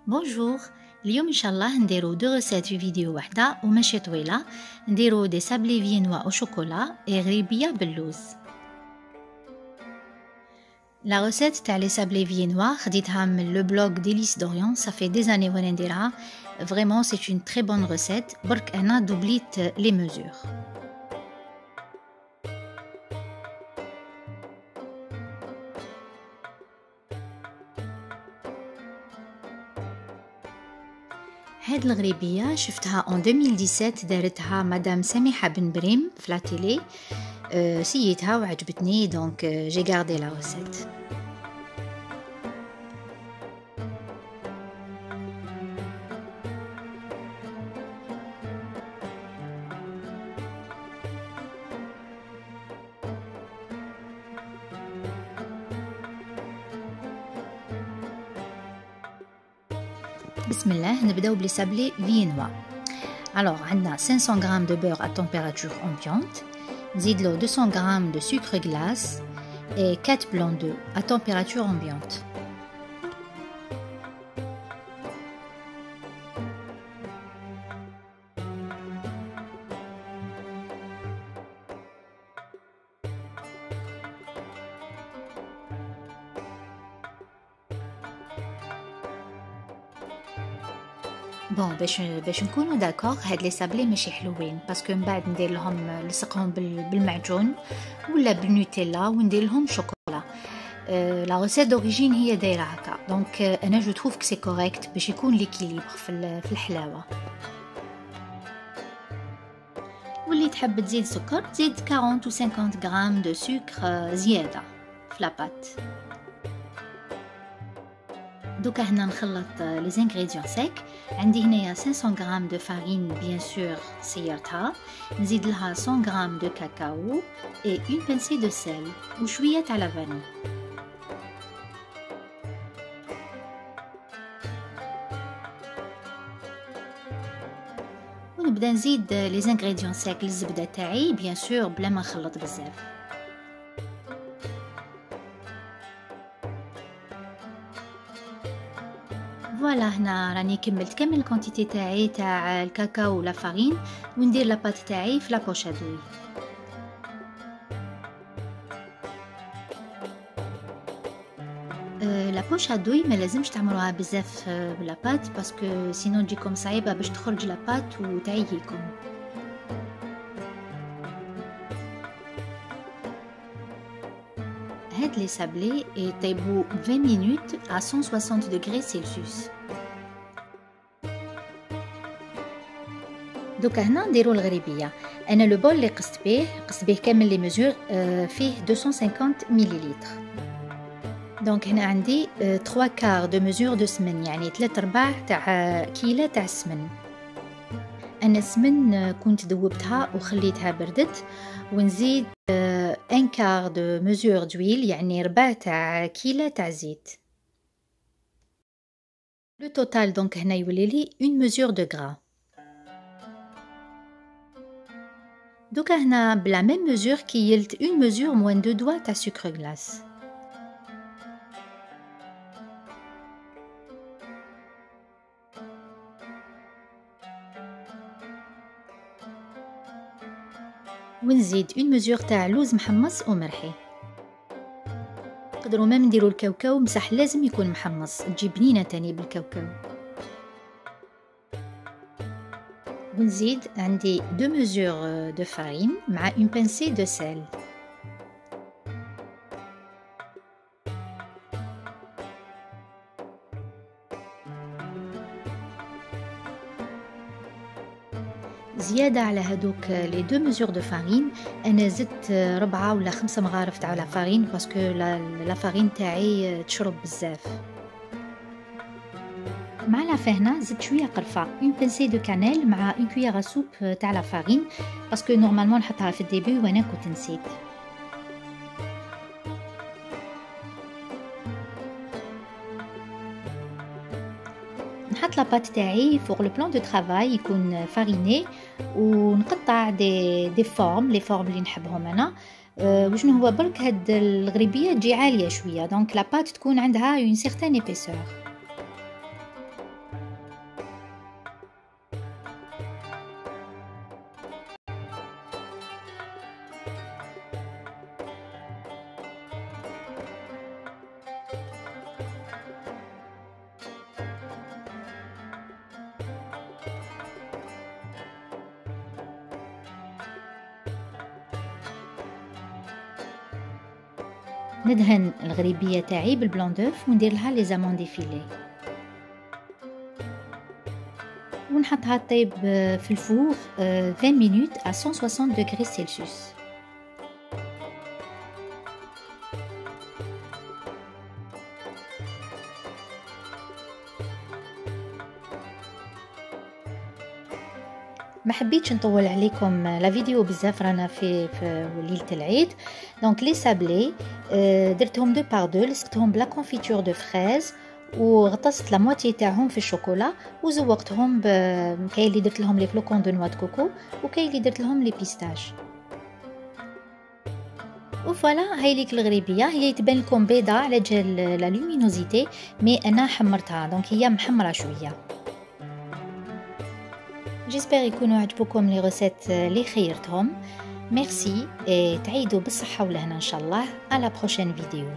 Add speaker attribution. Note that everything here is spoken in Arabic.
Speaker 1: بونجور. اليوم ان شاء الله نديرو دو ريسيت في فيديو وحده وماشي طويله. نديرو دي سابلي فينوا او شوكولا اي غريبيه باللوز. لا ريسيت تاع لي سابلي فينوا خديتها من لو بلوغ ديليس دوريون، صافي دي زاني وانا نديرها. فريمون سي اون تري بون ريسيت، برك انا دوبليت لي ميزور. هاد الغريبيه شفتها en 2017، دارتها مدام سميحه بن بريم في لا تيلي. سيتها وعجبتني، دونك جي غاردي لا ريسيت. بسم الله، نبداو بلي سابلي فينوا. alors عندنا 500 g de beurre à température ambiante، نزيدلو 200 g de sucre glace et 4 blancs d'œufs à température ambiante. بون باش نكونوا داكوغ، هاد لي سابلي ماشي حلوين باسكو من بعد ندير لهم نلصقهم بالمعجون ولا بالنوتيلا وندير لهم شوكولا. لا ريسيت دوريجين هي دايره هكا، دونك انا جو تروف كو سي كوريكت باش يكون ليكيليبر في الحلاوه. واللي تحب تزيد سكر تزيد 40 و 50 غرام دو سكر زياده في لاباط. دوكا هنا نخلط لي زانغريديون سيك. عندي هنايا 500 غرام دو فارين بيان سور سيرتها، نزيد لها 100 غرام دو كاكاو اي اون بانسي دو سيل وشويه تاع لا فاني. ونبدا نزيد لي زانغريديون سيك للزبده تاعي بيان سور بلا ما نخلط بزاف. فوالا هنا راني كملت كامل الكونتيتي تاعي تاع الكاكاو ولا فارين، وندير لاباط تاعي في لابوش ادوي. لابوش ادوي ما لازمش تعملوها بزاف بلاباط باسكو سينو تجيكم صعيبه باش تخرج لاباط وتعييكم. هاد لي سابلي يطيبوا 20 minutes à 160 degrés Celsius. دوكا هنا نديرو الغريبيه. انا لو بول اللي قست به كامل لي ميزور فيه 250 مليلتر. دونك هنا عندي 3 كار دو ميزور دو سمن، يعني 3/4 تاع كيله تاع السمن. انا السمن كنت ذوبتها وخليتها بردت، ونزيد 1 كار دو ميزور دويل، يعني ربع تاع كيله تاع زيت. لو توتال دونك هنا يولي لي 1 ميزور دو غرا. دوكا هنا بلا ميم ميزور كيلت 1 ميزور موان 2 دوا تاع سكر غلاس. ونزيد 1 ميزور تاع لوز محمص ومرحي. نقدروا ما نديروا الكاوكاو بصح لازم يكون محمص، تجي بنينه تاني بالكاوكاو. ونزيد عندي 2 ميزور دو فارين مع اون بانسي دو سيل. زياده على هادوك لي 2 ميزور دو فارين انا زدت 4 ولا 5 مغارف تاع لا فارين باسكو لا فارين تاعي تشرب بزاف. مع لا فهنا زدت شويه قرفه، اون بانسي دو كانيل مع اون كويير سوب تاع لا فارين باسكو نورمالمون نحطها في الديبي وانا كنت نسيت. نحط لاباط تاعي فوق لو بلان دو طرافاي يكون فاريني، ونقطع دي فورم لي فورم اللي نحبهم انا. وشنو هو برك هاد الغريبيه تجي عاليه شويه، دونك لاباط تكون عندها اون سيغتان ايبيسور. ندهن الغريبيه تاعي بالبلون دوف وندير لها لي زامون ديفيلي ونحطها طيب في الفور 20 مينوت à 160 degrés سلسيوس. ما حبيتش نطول عليكم لا فيديو بزاف، رانا في ليله العيد. دونك لي سابلي درتهم دو بار دو، لصقتهم بلا كونفيتور دو فريز وغطست لا موتي تاعهم في الشوكولا وزوقتهم كاين اللي درت لهم لي فلوكون دو نوا دو كوكو وكاين اللي درت لهم لي بيستاج. وفوالا هاي ليك الغريبيه، هي تبان لكم بيضه على جال لا لومينوزيتي مي انا حمرتها دونك هي محمره شويه. جيسبر يكونوا عجبوكم لي ريسيت اللي خيرتهم. ميرسي، تعيدوا بالصحه والهنا ان شاء الله. على بروشين فيديو.